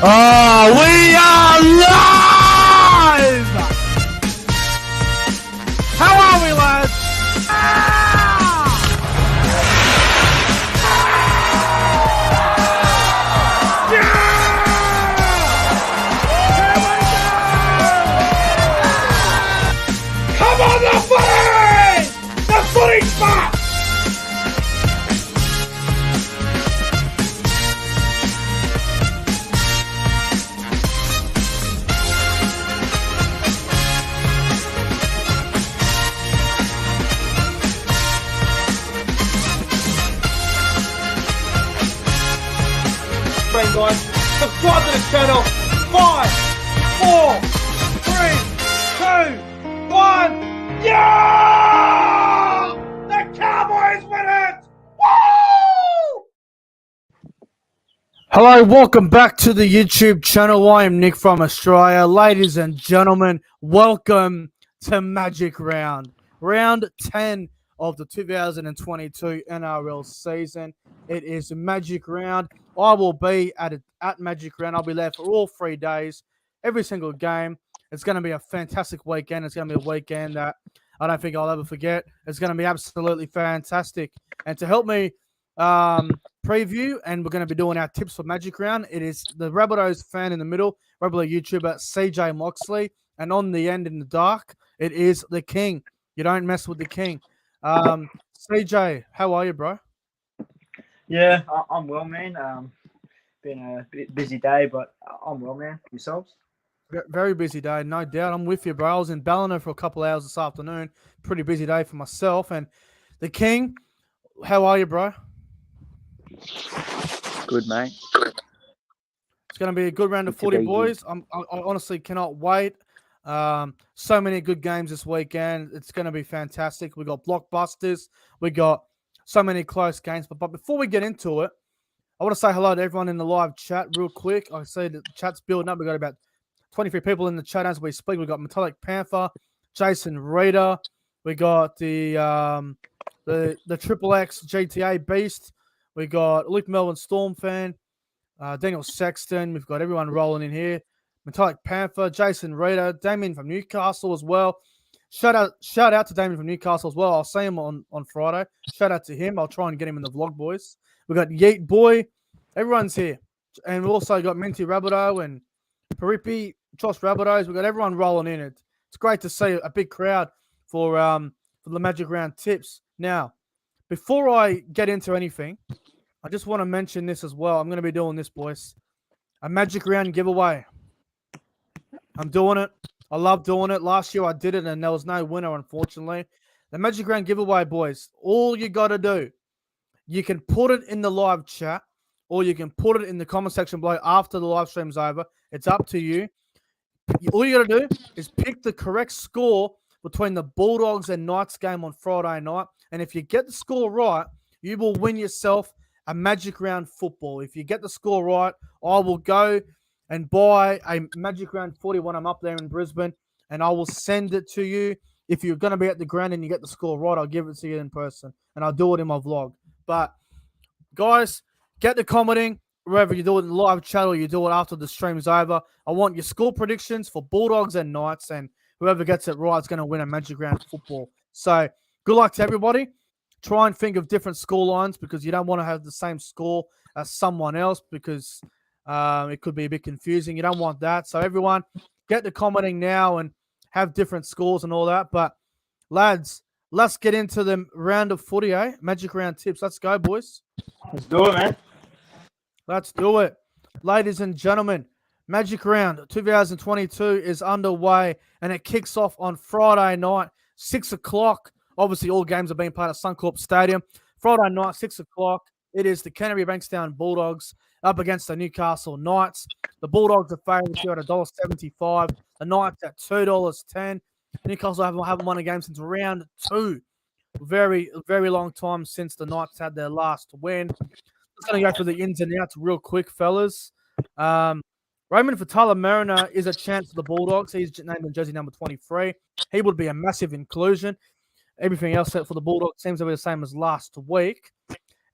Oh, we are live! How are we, lads? Come on, the footy! The footy spot! Guys, subscribe to the channel. 5, 4, 3, 2, 1. Yeah! The Cowboys win it! Woo! Hello, welcome back to the YouTube channel. I am Nick from Australia. Ladies and gentlemen, welcome to Magic Round. Round 10 of the 2022 NRL season. It is Magic Round. I will be at Magic Round. I'll be there for all 3 days, every single game. It's going to be a fantastic weekend. It's going to be a weekend that I don't think I'll ever forget. It's going to be absolutely fantastic. And to help me preview, and we're going to be doing our tips for Magic Round, it is the Rabbitohs fan in the middle, Rabbitoh YouTuber CJ Moxley. And on the end in the dark, it is the King. You don't mess with the King. CJ, how are you, bro? Yeah, I'm well, man. Been a bit busy day, but I'm well, man. Yourselves? Very busy day, no doubt. I'm with you, bro. I was in Ballina for a couple of hours this afternoon. Pretty busy day for myself. And the King, how are you, bro? Good, mate. It's going to be a good round of footy, boys. I honestly cannot wait. So many good games this weekend. It's going to be fantastic. We got blockbusters. We got so many close games. But before we get into it, I want to say hello to everyone in the live chat real quick. I see the chat's building up. We've got about 23 people in the chat as we speak. We've got Metallic Panther, Jason Reader. We got the Triple X GTA Beast. We got Luke Melbourne Storm fan, Daniel Sexton. We've got everyone rolling in here. Metallic Panther, Jason Reader, Damien from Newcastle as well. Shout out to Damien from Newcastle as well. I'll see him on Friday. Shout out to him. I'll try and get him in the vlog, boys. We've got Yeet Boy. Everyone's here. And we've also got Minty Rabbitoh and Paripi, Josh Rabbitohs. We've got everyone rolling in. It's great to see a big crowd for the Magic Round tips. Now, before I get into anything, I just want to mention this as well. I'm going to be doing this, boys. A Magic Round giveaway. I'm doing it. I love doing it. Last year I did it and there was no winner, unfortunately. The Magic Round giveaway, boys. All you got to do, you can put it in the live chat or you can put it in the comment section below after the live stream's over. It's up to you. All you got to do is pick the correct score between the Bulldogs and Knights game on Friday night. And if you get the score right, you will win yourself a Magic Round football. If you get the score right, I will go and buy a Magic Round 40 when I'm up there in Brisbane, and I will send it to you. If you're going to be at the ground and you get the score right, I'll give it to you in person, and I'll do it in my vlog. But, guys, get the commenting, whether you do it in the live chat or you do it after the stream's over. I want your score predictions for Bulldogs and Knights, and whoever gets it right is going to win a Magic Round football. So, good luck to everybody. Try and think of different score lines because you don't want to have the same score as someone else because it could be a bit confusing. You don't want that. So everyone, get the commenting now and have different scores and all that. But lads, let's get into the round of footy, eh? Magic Round tips. Let's go, boys. Let's do it, man. Let's do it. Ladies and gentlemen, Magic Round 2022 is underway and it kicks off on Friday night, 6 o'clock. Obviously, all games are being played at Suncorp Stadium. Friday night, 6 o'clock. It is the Canterbury Bankstown Bulldogs up against the Newcastle Knights. The Bulldogs are favourites here at $1.75. The Knights at $2.10. Newcastle haven't won a game since round 2. Very, very long time since the Knights had their last win. Just going to go through the ins and outs real quick, fellas. Raymond Fatala Mariner is a chance for the Bulldogs. He's named in jersey number 23. He would be a massive inclusion. Everything else for the Bulldogs seems to be the same as last week.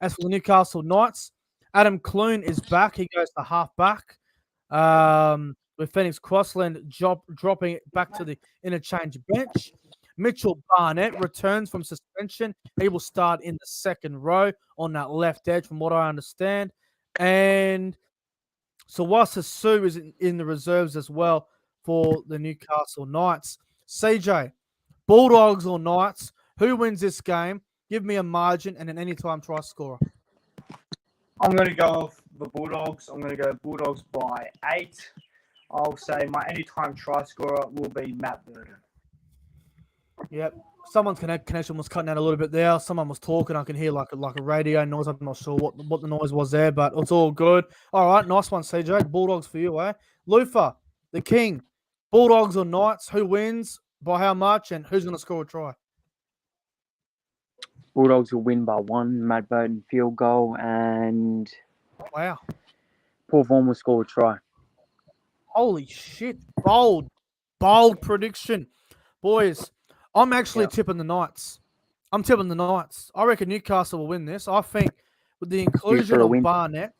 As for the Newcastle Knights, Adam Clune is back. He goes to half-back. with Phoenix Crossland dropping it back to the interchange bench. Mitchell Barnett returns from suspension. He will start in the second row on that left edge, from what I understand. And Sawasa Sue is in the reserves as well for the Newcastle Knights. CJ, Bulldogs or Knights, who wins this game? Give me a margin and an anytime try scorer. I'm going to go off the Bulldogs. I'm going to go Bulldogs by 8. I'll say my anytime try scorer will be Matt Burden. Yep. Someone's connection was cutting out a little bit there. Someone was talking. I can hear like a radio noise. I'm not sure what the noise was there, but it's all good. All right, nice one, CJ. Bulldogs for you, eh? Lufa, the king. Bulldogs or Knights? Who wins? By how much? And who's going to score a try? Bulldogs will win by 1. Matt Burton field goal, and Wow. Paul Vaughan will score a try. Holy shit. Bold prediction. Boys, I'm actually tipping the Knights. I'm tipping the Knights. I reckon Newcastle will win this. I think with the inclusion of Barnett,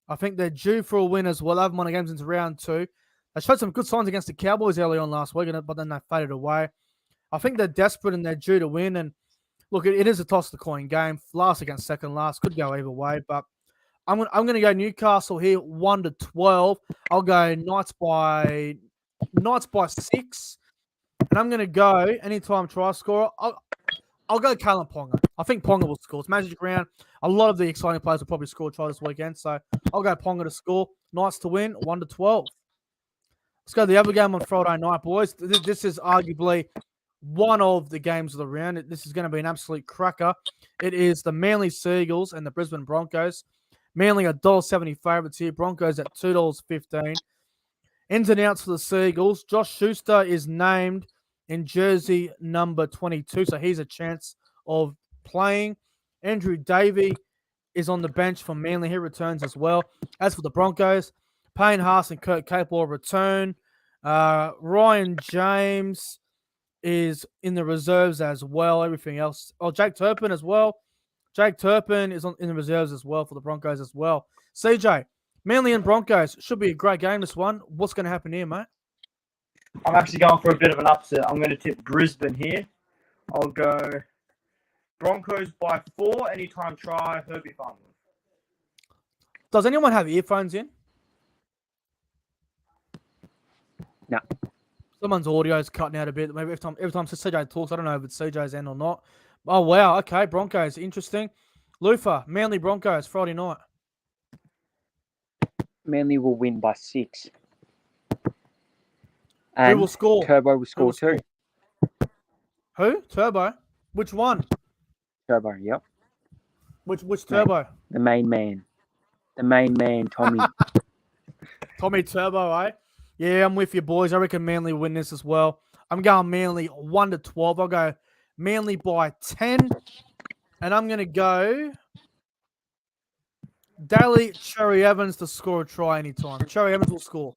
I think they're due for a win as well. I haven't won a game since round 2. They showed some good signs against the Cowboys early on last week, but then they faded away. I think they're desperate and they're due to win. And look, it is a toss-the-coin game. Last against second last. Could go either way, but I'm going to go Newcastle here, 1-12. I'll go Knights by 6. And I'm going to go anytime try scorer. I'll go Callum Ponga. I think Ponga will score. It's Magic Round. A lot of the exciting players will probably score a try this weekend. So I'll go Ponga to score. Knights to win, 1-12. Let's go to the other game on Friday night, boys. This is arguably one of the games of the round. This is going to be an absolute cracker. It is the Manly Seagulls and the Brisbane Broncos. Manly $1.70 favourites here. Broncos at $2.15. Ins and outs for the Seagulls. Josh Schuster is named in jersey number 22, so he's a chance of playing. Andrew Davey is on the bench for Manly. He returns as well. As for the Broncos, Payne Haas and Kurt Capewell return. Ryan James is in the reserves as well. Everything else. Oh, Jake Turpin as well. Jake Turpin is in the reserves as well for the Broncos as well. CJ, Manly and Broncos. Should be a great game, this one. What's going to happen here, mate? I'm actually going for a bit of an upset. I'm going to tip Brisbane here. I'll go Broncos by 4. Anytime try, Herbie Farnworth. Does anyone have earphones in? No. Someone's audio is cutting out a bit. Maybe every time CJ talks, I don't know if it's CJ's end or not. Oh, wow. Okay, Broncos. Interesting. Lufa, Manly Broncos, Friday night. Manly will win by 6. And who will score? Turbo will score too. Who? Turbo? Which one? Turbo, yep. Which Turbo? The main man. The main man, Tommy. Tommy Turbo, eh? Yeah, I'm with you, boys. I reckon Manly win this as well. I'm going Manly 1-12. I'll go Manly by 10. And I'm going to go Daly Cherry Evans to score a try anytime. Cherry Evans will score.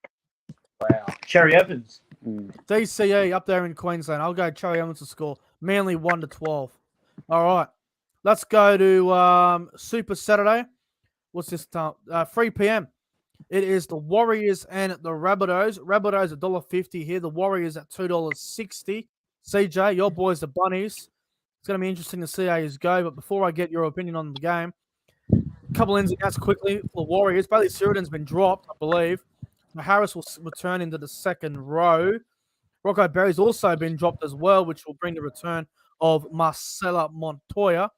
Wow. Cherry Evans. DCE up there in Queensland. I'll go Cherry Evans to score. Manly 1-12. All right. Let's go to Super Saturday. What's this time? 3 p.m. It is the Warriors and the Rabbitohs. Rabbitohs $1.50 here. The Warriors at $2.60. CJ, your boys, the Bunnies. It's going to be interesting to see how you go. But before I get your opinion on the game, a couple ins and outs quickly for the Warriors. Bailey Siridan's been dropped, I believe. Harris will return into the second row. Rocco Berry's also been dropped as well, which will bring the return of Marcella Montoya.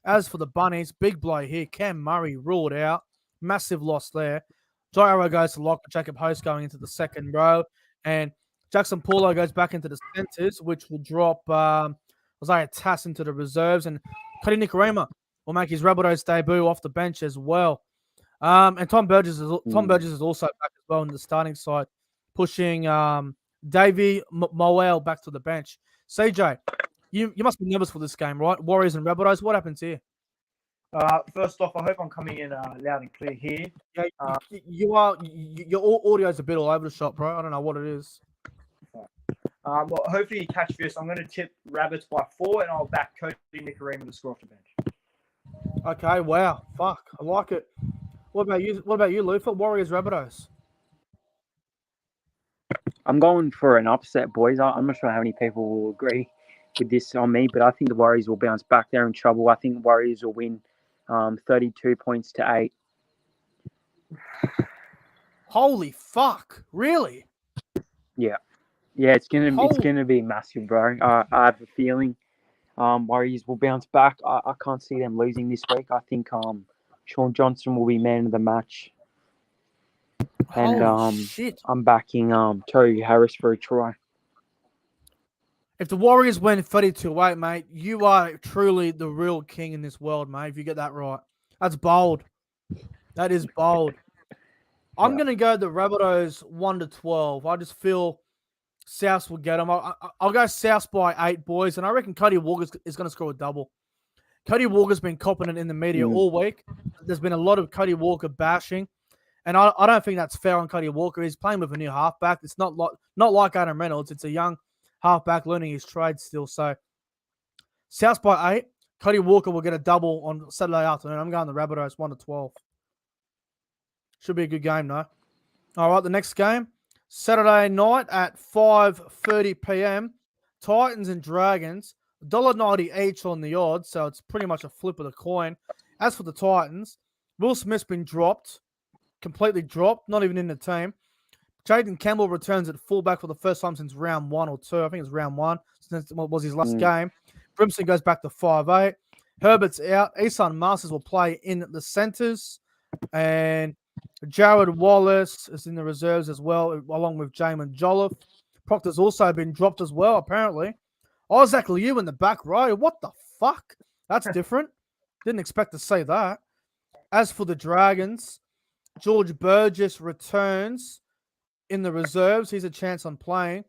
As for the Bunnies, big blow here. Cam Murray ruled out. Massive loss there. Jai Arrow goes to lock. Jacob Host going into the second row. And Jackson Paulo goes back into the centres, which will drop Isaiah Tass into the reserves. And Cody Nikorima will make his Rabbitohs debut off the bench as well. And Tom Burgess is also back as well in the starting side, pushing Davey Moel back to the bench. CJ, you must be nervous for this game, right? Warriors and Rabbitohs. What happens here? First off, I hope I'm coming in loud and clear here. Yeah, you are. Your audio's a bit all over the shop, bro. I don't know what it is. Well, hopefully you catch this. I'm going to tip Rabbits by 4, and I'll back Cody Nikorima to score off the bench. Okay, wow. Fuck. I like it. What about you, Lufa? Warriors, Rabbitohs? I'm going for an upset, boys. I'm not sure how many people will agree with this on me, but I think the Warriors will bounce back. They're in trouble. I think the Warriors will win 32 points to 8. Holy fuck! Really? Yeah, it's gonna be massive, bro. I have a feeling Warriors will bounce back. I can't see them losing this week. I think Sean Johnson will be man of the match, and Holy shit! I'm backing Tory Harris for a try. If the Warriors win 32-8, mate, you are truly the real king in this world, mate. If you get that right, that's bold. That is bold. I'm gonna go the Rabbitohs 1-12. I just feel South will get them. I'll go South by 8, boys, and I reckon Cody Walker is going to score a double. Cody Walker's been copping it in the media all week. There's been a lot of Cody Walker bashing, and I don't think that's fair on Cody Walker. He's playing with a new halfback. It's not like Adam Reynolds. It's a young halfback learning his trade still. So South by 8. Cody Walker will get a double on Saturday afternoon. I'm going the Rabbitohs 1-12. Should be a good game, though. All right, the next game, Saturday night at 5:30 p.m. Titans and Dragons, $1.90 each on the odds, so it's pretty much a flip of the coin. As for the Titans, Will Smith's been dropped, completely dropped, not even in the team. Jaden Campbell returns at fullback for the first time since round 1 or 2. I think it's round 1, since it was his last game. Brimson goes back to 5'8". Herbert's out. Esan Masters will play in the centres, and Jared Wallace is in the reserves as well, along with Jamin Jolliffe. Proctor's also been dropped as well, apparently. Isaac Liu in the back row. What the fuck? That's different. Didn't expect to see that. As for the Dragons, George Burgess returns in the reserves. He's a chance on playing.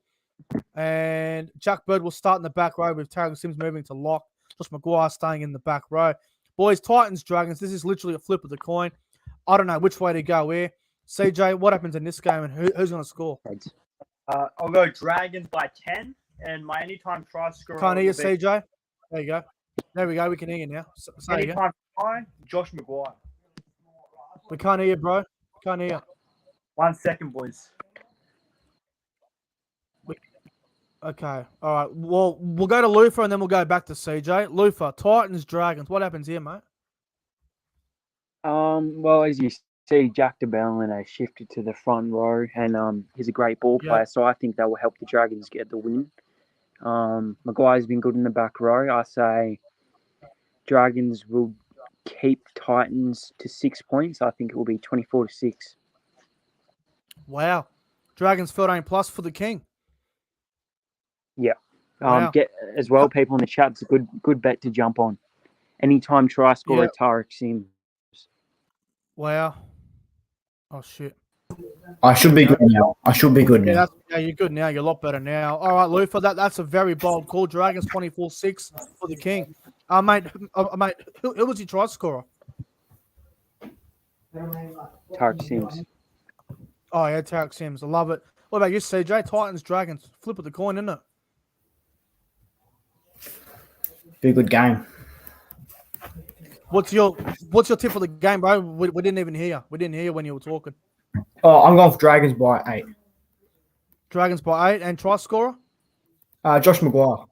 And Jack Bird will start in the back row with Tarek Sims moving to lock. Josh Maguire staying in the back row. Boys, Titans, Dragons, this is literally a flip of the coin. I don't know which way to go here. CJ, what happens in this game and who's going to score? I'll go Dragons by 10, and my anytime try scorer. Can't hear you, CJ. There you go. There we go. We can hear you now. Anytime try, Josh Maguire. We can't hear you, bro. Can't hear you. 1 second, boys. Okay. All right. Well, we'll go to Lufa and then we'll go back to CJ. Lufa, Titans, Dragons. What happens here, mate? Well, as you see, Jack DeBellin has shifted to the front row, and he's a great ball player, so I think that will help the Dragons get the win. Maguire's been good in the back row. I say Dragons will keep Titans to 6 points. I think it will be 24-6. Wow. Dragons 13 plus for the King. Yeah. Wow. Get as well, people in the chat. It's a good bet to jump on. Anytime try scorer Tarek Sims. Wow. Oh, shit. I should be good now. Yeah, you're good now. You're a lot better now. All right, Lufa, that's a very bold call. Dragons 24-6 for the King. Mate, who was your try scorer? Tarek Sims. Oh, yeah, Tarek Sims. I love it. What about you, CJ? Titans, Dragons. Flip of the coin, isn't it? Be a good game. What's your tip for the game, bro? We didn't even hear you. We didn't hear you when you were talking. Oh, I'm going for Dragons by 8. Dragons by 8 and try scorer? Josh Maguire.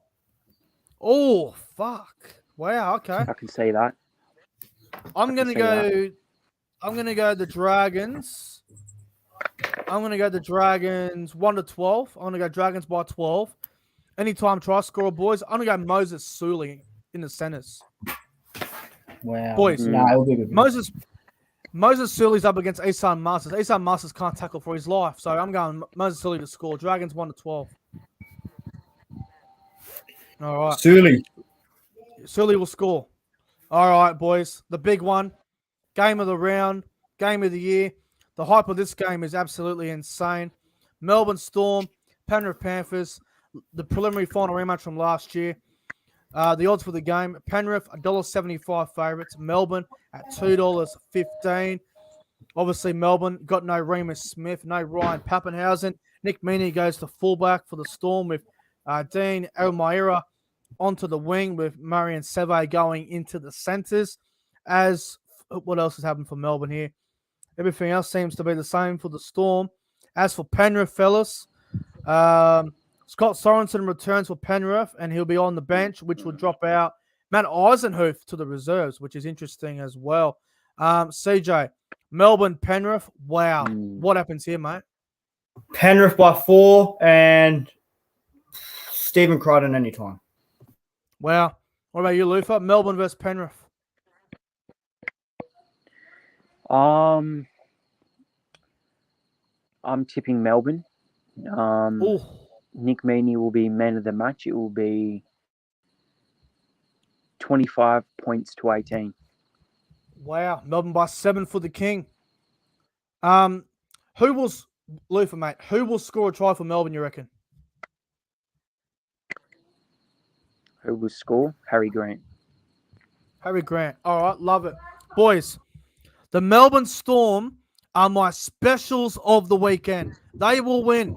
Oh, fuck. Wow, okay. I can see that. I'm gonna go the Dragons. I'm gonna go the Dragons 1-12. I'm gonna go Dragons by 12. Anytime try scorer, boys. I'm gonna go Moses Suley in the centers. Wow. Boys, no, it'll be good. Moses Sully's up against Esan Masters. Esan Masters can't tackle for his life, so I'm going Moses Sully to score. Dragons 1-12. All right. Sully will score. All right, boys. The big one. Game of the round. Game of the year. The hype of this game is absolutely insane. Melbourne Storm, Penrith Panthers, the preliminary final rematch from last year. The odds for the game, Penrith, $1.75 favourites. Melbourne at $2.15. Obviously, Melbourne got no Remus Smith, no Ryan Pappenhausen. Nick Meaney goes to fullback for the Storm with Dean Elmira onto the wing with Murray and Seve going into the centres. What else has happened for Melbourne here? Everything else seems to be the same for the Storm. As for Penrith, fellas, Scott Sorensen returns for Penrith, and he'll be on the bench, which will drop out Matt Eisenhuth to the reserves, which is interesting as well. CJ, Melbourne, Penrith. Wow. What happens here, mate? Penrith by 4 and Stephen Crichton anytime. Wow. What about you, Lufa? Melbourne versus Penrith. I'm tipping Melbourne. Nick Meaney will be man of the match. It will be 25 points to 18. Wow. Melbourne by 7 for the King. Lufa, mate, who will score a try for Melbourne, you reckon? Who will score? Harry Grant. Harry Grant. All right, love it. Boys, the Melbourne Storm are my specials of the weekend. They will win.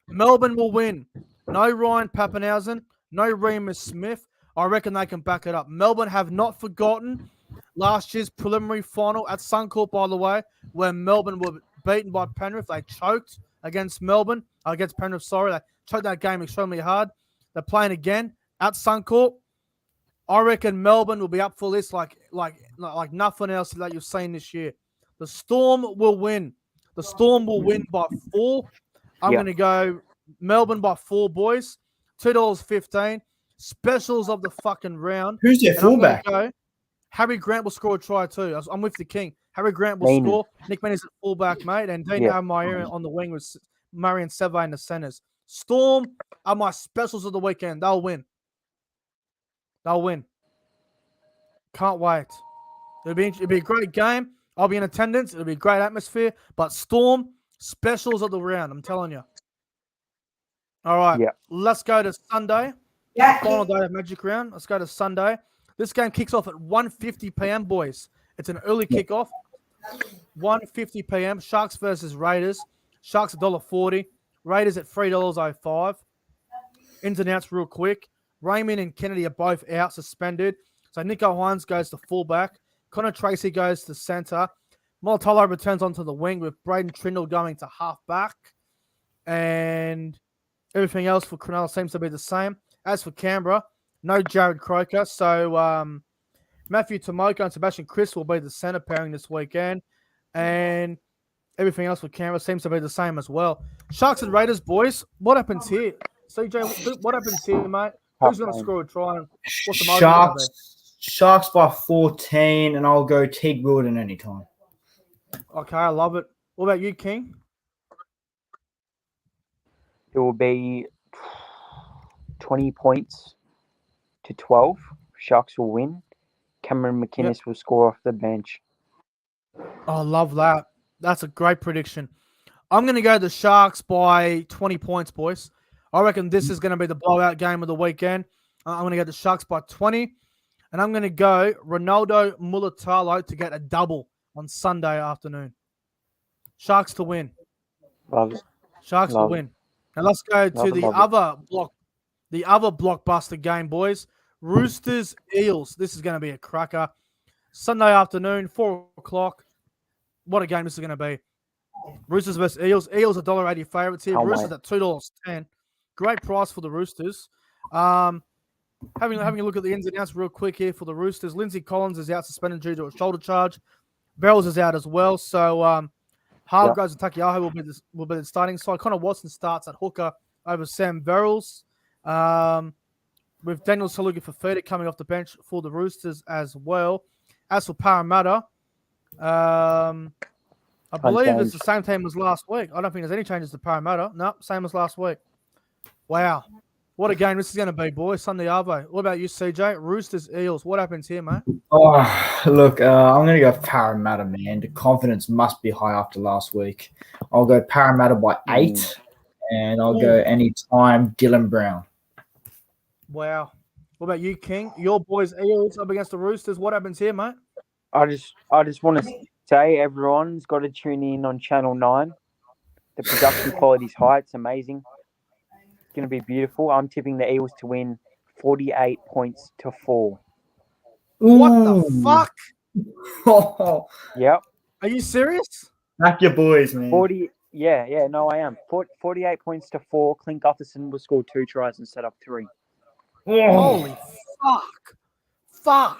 Melbourne will win. No Ryan Pappenhausen, no Remus Smith. I reckon they can back it up. Melbourne have not forgotten last year's preliminary final at Suncorp, by the way, where Melbourne were beaten by Penrith. They choked against Penrith, sorry. They choked that game extremely hard. They're playing again at Suncorp. I reckon Melbourne will be up for this like nothing else that you've seen this year. The Storm will win. The Storm will win by 4. I'm going to go Melbourne by 4, boys. $2.15. Specials of the fucking round. Who's their fullback? Harry Grant will score a try too. I'm with the King. Harry Grant will score. Nick Meaney's at fullback, mate. And Dean Meyer on the wing with Murray and Seve in the centers. Storm are my specials of the weekend. They'll win. They'll win. Can't wait. It'll be a great game. I'll be in attendance. It'll be a great atmosphere. But Storm, specials of the round. I'm telling you. All right. Let's go to Sunday. Final day of Magic Round. Let's go to Sunday. This game kicks off at 1:50 p.m., boys. It's an early kickoff. 1:50 p.m. Sharks versus Raiders. Sharks $1.40. Raiders at $3.05. Ins and outs real quick. Raymond and Kennedy are both out, suspended. So Nico Hines goes to fullback. Connor Tracy goes to centre. Molotolo returns onto the wing with Braden Trindle going to halfback. And everything else for Cronulla seems to be the same. As for Canberra, no Jared Croker. So Matthew Tomoko and Sebastian Chris will be the centre pairing this weekend. And everything else for Canberra seems to be the same as well. Sharks and Raiders, boys. What happens here? CJ, what happens here, mate? Who's going to score a try? And what's the margin? Sharks by 14, and I'll go Teague Wilden anytime. Okay, I love it. What about you, King? It will be 20 points to 12. Sharks will win. Cameron McInnes will score off the bench. I love that. That's a great prediction. I'm going to go the Sharks by 20 points, boys. I reckon this is going to be the blowout game of the weekend. I'm going to go the Sharks by 20. And I'm going to go Ronaldo Mulitalo to get a double on Sunday afternoon. Sharks to win. Love it. Sharks to win. And let's go to the other blockbuster game, boys. Roosters, Eels. This is going to be a cracker. Sunday afternoon, 4 o'clock. What a game this is going to be. Roosters versus Eels. Eels are $1.80 favourites here. Roosters at $2.10. Great price for the Roosters. Having a look at the ins and outs real quick here for the Roosters. Lindsay Collins is out suspended due to a shoulder charge. Bells is out as well. So Hargreaves and Takiaho will be the starting side. Connor Watson starts at hooker over Sam Verrills. With Daniel Saluga-Fafita coming off the bench for the Roosters as well. As for Parramatta, I believe it's the same team as last week. I don't think there's any changes to Parramatta. No, same as last week. Wow. What a game this is going to be, boys. Sunday Arvo. What about you, CJ? Roosters, Eels. What happens here, mate? Oh, look, I'm going to go Parramatta, man. The confidence must be high after last week. I'll go Parramatta by 8, and I'll go anytime Dylan Brown. Wow. What about you, King? Your boys, Eels, up against the Roosters. What happens here, mate? I just want to say everyone's got to tune in on Channel 9. The production quality is high. It's amazing. It's going to be beautiful. I'm tipping the Eels to win 48 points to 4. What the fuck? Oh, Yep. Are you serious? back your boys, man. Yeah, no, I am. 48 points to 4. Clint Gutherson will score 2 tries and set up 3. Holy fuck! If that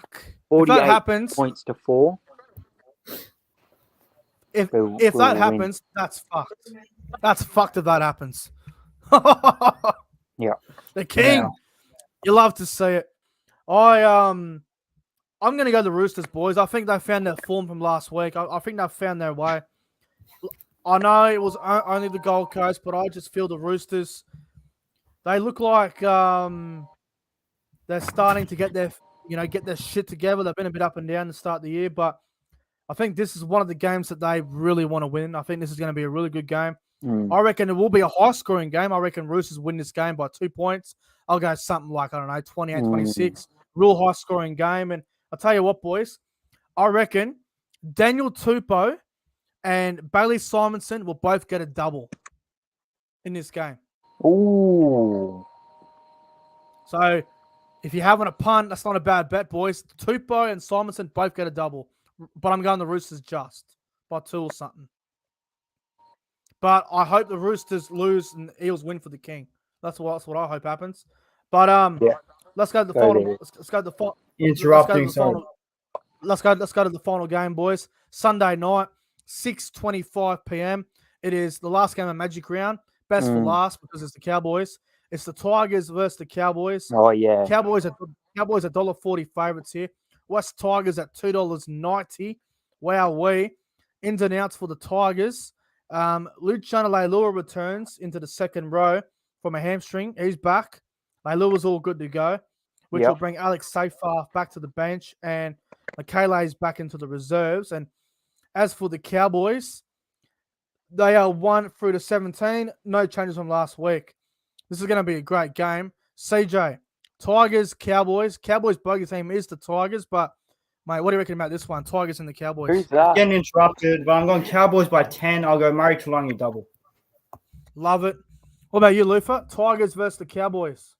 48 happens, points to 4. if We'll that win. happens, that's fucked. That's fucked if that happens. Yeah. The king. Yeah. You love to see it. I'm gonna go the Roosters, boys. I think they found their form from last week. I think they found their way. I know it was only the Gold Coast, but I just feel the Roosters. They look like they're starting to get their shit together. They've been a bit up and down to start the year, but I think this is one of the games that they really want to win. I think this is going to be a really good game. I reckon it will be a high-scoring game. I reckon Roosters win this game by 2 points. I'll go something like, 28-26. Real high-scoring game. And I'll tell you what, boys. I reckon Daniel Tupou and Bailey Simonson will both get a double in this game. Ooh. So if you're having a punt, that's not a bad bet, boys. Tupou and Simonson both get a double. But I'm going the Roosters just by 2 or something. But I hope the Roosters lose and the Eels win for the King. That's what I hope happens. But let's go to the final. Let's go to the final. Interrupting. Let's go to the final game, boys. Sunday night, 6:25 p.m. It is the last game of Magic Round. Best for last because it's the Cowboys. It's the Tigers versus the Cowboys. Oh yeah. Cowboys at $1.40 favourites here. West Tigers at $2.90. Wowee. Ins and outs for the Tigers. Luciano Leilua returns into the second row from a hamstring. He's back. Leilua's all good to go, which will bring Alex Seyfarth back to the bench, and Michele's back into the reserves. And as for the Cowboys, they are 1 through to 17. No changes from last week. This is going to be a great game. CJ, Tigers, Cowboys. Cowboys bogey team is the Tigers, but mate, what do you reckon about this one? Tigers and the Cowboys. Who's that? Getting interrupted, but I'm going Cowboys by 10. I'll go Murray Taulagi double. Love it. What about you, Lufa? Tigers versus the Cowboys.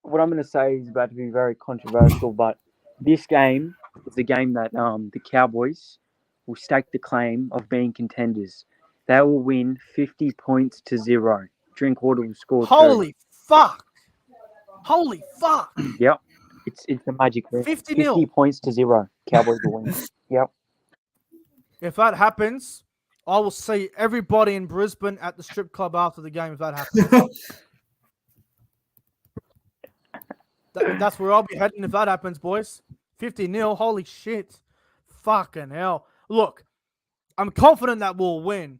What I'm going to say is about to be very controversial, but this game is the game that the Cowboys will stake the claim of being contenders. They will win 50 points to 0. Drinkwater will score 2. Holy fuck! Yep. It's a magic. 50 points to 0. Cowboys will win. Yep. If that happens, I will see everybody in Brisbane at the strip club after the game if that happens. That's where I'll be heading if that happens, boys. 50-0. Holy shit. Fucking hell. Look, I'm confident that we'll win,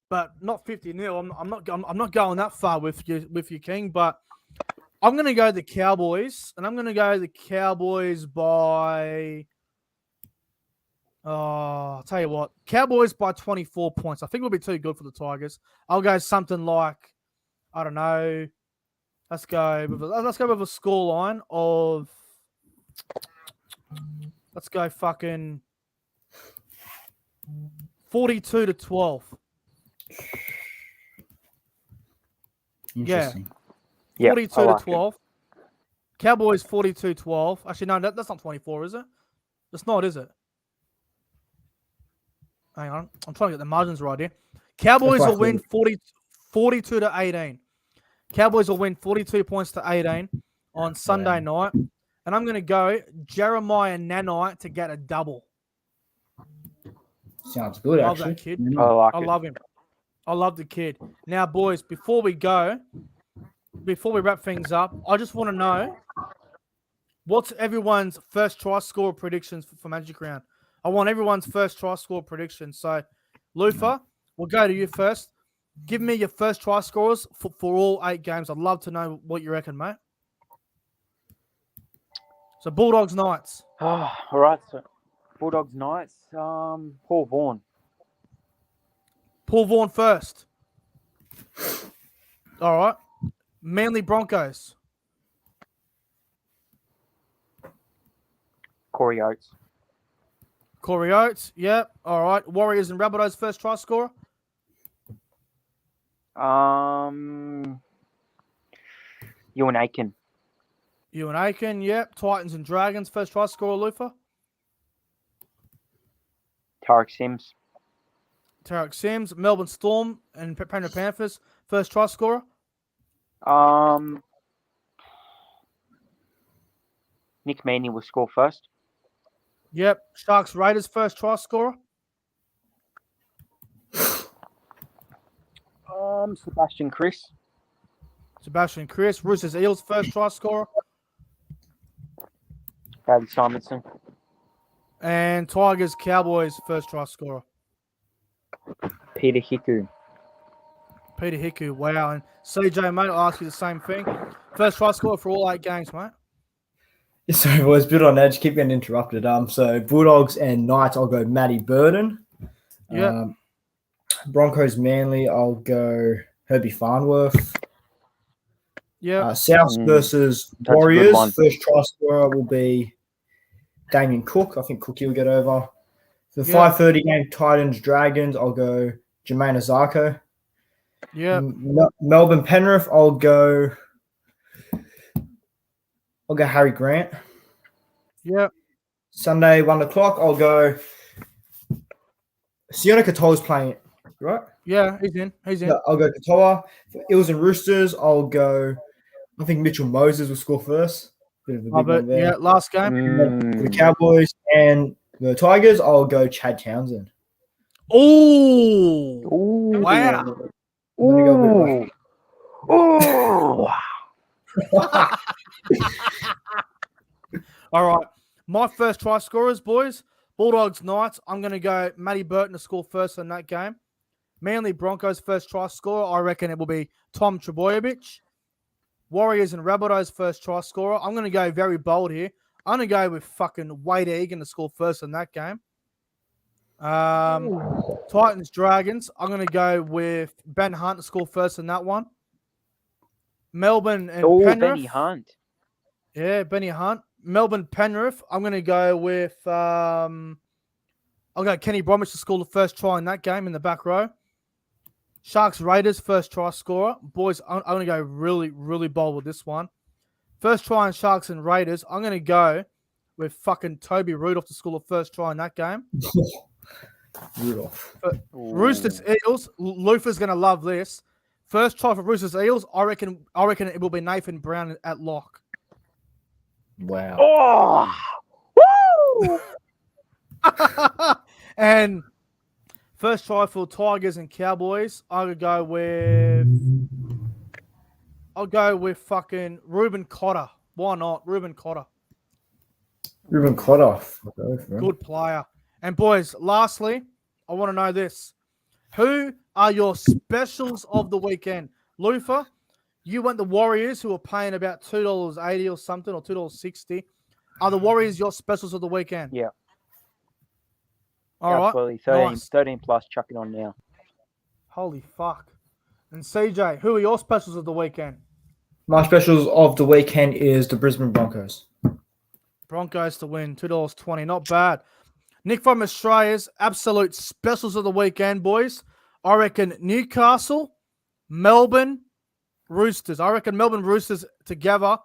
but not 50-0. I'm not going that far with you, King, but I'm going to go the Cowboys, and I'm going to go the Cowboys by I'll tell you what. Cowboys by 24 points. I think we'll be too good for the Tigers. I'll go something like, I don't know. Let's go with a scoreline of. Let's go fucking 42-12. Interesting. Yeah. 42-12. Cowboys 42-12. Actually, no, that's not 24, is it? It's not, is it? Hang on. I'm trying to get the margins right here. Cowboys will win 42-18. Cowboys will win 42 points to 18 on Sunday night. And I'm going to go Jeremiah Nanai to get a double. Sounds good, Love actually. that kid. I love him. I love the kid. Now, boys, before we wrap things up, I just want to know what's everyone's first try score predictions for Magic Round. I want everyone's first try score prediction. So, Lufa, we'll go to you first. Give me your first try scorers for all 8 games. I'd love to know what you reckon, mate. So, Bulldogs Knights. all right. So, Bulldogs Knights. Paul Vaughan. Paul Vaughan first. All right. Manly Broncos. Corey Oates. Corey Oates. Yep. All right. Warriors and Rabbitohs first try scorer. Ewan Aiken. Ewan Aiken. Yep. Titans and Dragons first try scorer. Lufa. Tarek Sims. Tarek Sims. Melbourne Storm and Penrith Panthers. First try scorer. Nick Maney will score first. Yep. Sharks Raiders first try scorer. Sebastian Chris. Sebastian Chris. Roosters Eels first try scorer. Brad Simonson. And Tigers Cowboys first try scorer. Peter Hiku. Peter Hiku. Wow. And CJ, mate, I'll ask you the same thing. First try scorer for all 8 games, mate. Yeah, sorry, boys, bit on edge. Keep getting interrupted. So Bulldogs and Knights, I'll go Matty Burden. Yeah. Broncos Manly, I'll go Herbie Farnworth. Yeah. South versus That's a good Warriors. one. First try scorer will be Damien Cook. I think Cookie will get over. The Yeah. 5:30 game Titans Dragons, I'll go Jermaine Azarko. Yeah. Melbourne Penrith, I'll go Harry Grant. Yeah. Sunday 1:00, I'll go. Siona Katoa's playing, right? Yeah. He's in. Yeah, I'll go Katoa. For Eels and Roosters, I'll go. I think Mitchell Moses will score first. Bit of a big one there. Yeah. Last game. For the Cowboys and the Tigers, I'll go Chad Townsend. Oh. Wow. I'm gonna go Oh. All right. My first try scorers, boys. Bulldogs Knights. I'm going to go Matty Burton to score first in that game. Manly Broncos first try scorer. I reckon it will be Tom Trebojevic. Warriors and Rabbitohs first try scorer. I'm going to go very bold here. I'm going to go with fucking Wade Egan to score first in that game. Titans Dragons. I'm going to go with Ben Hunt to score first in that one. Melbourne and Penrith. Benny Hunt. Yeah, Benny Hunt. Melbourne Penrith. I'm going to go with I'll go Kenny Bromwich to score the first try in that game in the back row. Sharks Raiders first try scorer. Boys, I'm going to go really, really bold with this one. First try in Sharks and Raiders. I'm going to go with fucking Toby Rudolph to score the first try in that game. Rudolph. Roosters Eels. Lufa's going to love this. First try for Roosters Eels. I reckon it will be Nathan Brown at lock. Wow. Oh. Woo! And first try for Tigers and Cowboys. I'll go with fucking Ruben Cotter. Why not? Ruben Cotter. Ruben Cotter. Good player. And boys, lastly, I want to know this. Who are your specials of the weekend? Lufa, you went the Warriors, who are paying about $2.80 or something, or $2.60. Are the Warriors your specials of the weekend? Yeah. All right. Absolutely. 13, Nice. 13 plus, chuck it on now. Holy fuck. And CJ, who are your specials of the weekend? My specials of the weekend is the Brisbane Broncos. Broncos to win, $2.20. Not bad. Nick from Australia's absolute specials of the weekend, boys. I reckon Newcastle, Melbourne, Roosters. I reckon Melbourne Roosters together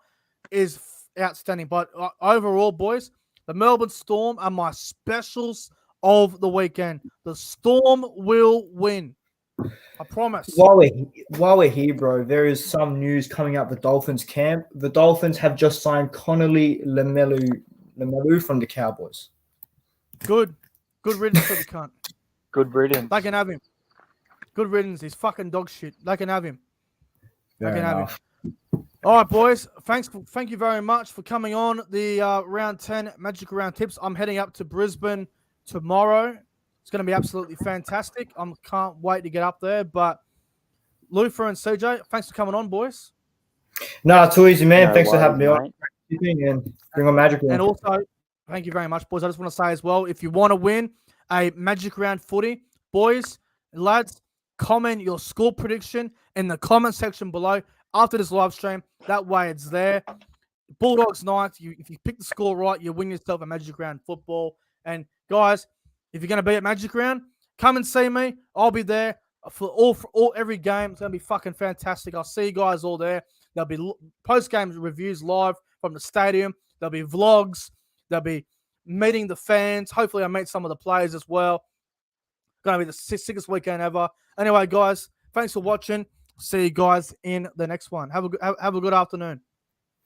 is outstanding. But overall, boys, the Melbourne Storm are my specials of the weekend. The Storm will win. I promise. While we're here, bro, there is some news coming out the Dolphins camp. The Dolphins have just signed Connolly Lemelu from the Cowboys. Good riddance for the cunt. Good riddance. They can have him. Good riddance. He's fucking dog shit. They can have him. Fair enough. All right, boys. Thank you very much for coming on the round 10 Magic Round Tips. I'm heading up to Brisbane tomorrow. It's going to be absolutely fantastic. I can't wait to get up there. But Lufa and CJ, thanks for coming on, boys. No, it's too easy, man. No Thanks for worries, having me on. mate. And bring on Magic Round. And also, thank you very much, boys. I just want to say as well, if you want to win a Magic Round footy, boys and lads, comment your score prediction in the comment section below after this live stream. That way it's there. Bulldogs Knights, if you pick the score right, you win yourself a Magic Round football. And guys, if you're going to be at Magic Round, come and see me. I'll be there for every game. It's going to be fucking fantastic. I'll see you guys all there. There'll be post-game reviews live from the stadium. There'll be vlogs. There'll be meeting the fans. Hopefully I meet some of the players as well. Going to be the sickest weekend ever. Anyway, guys, thanks for watching. See you guys in the next one. Have a good afternoon.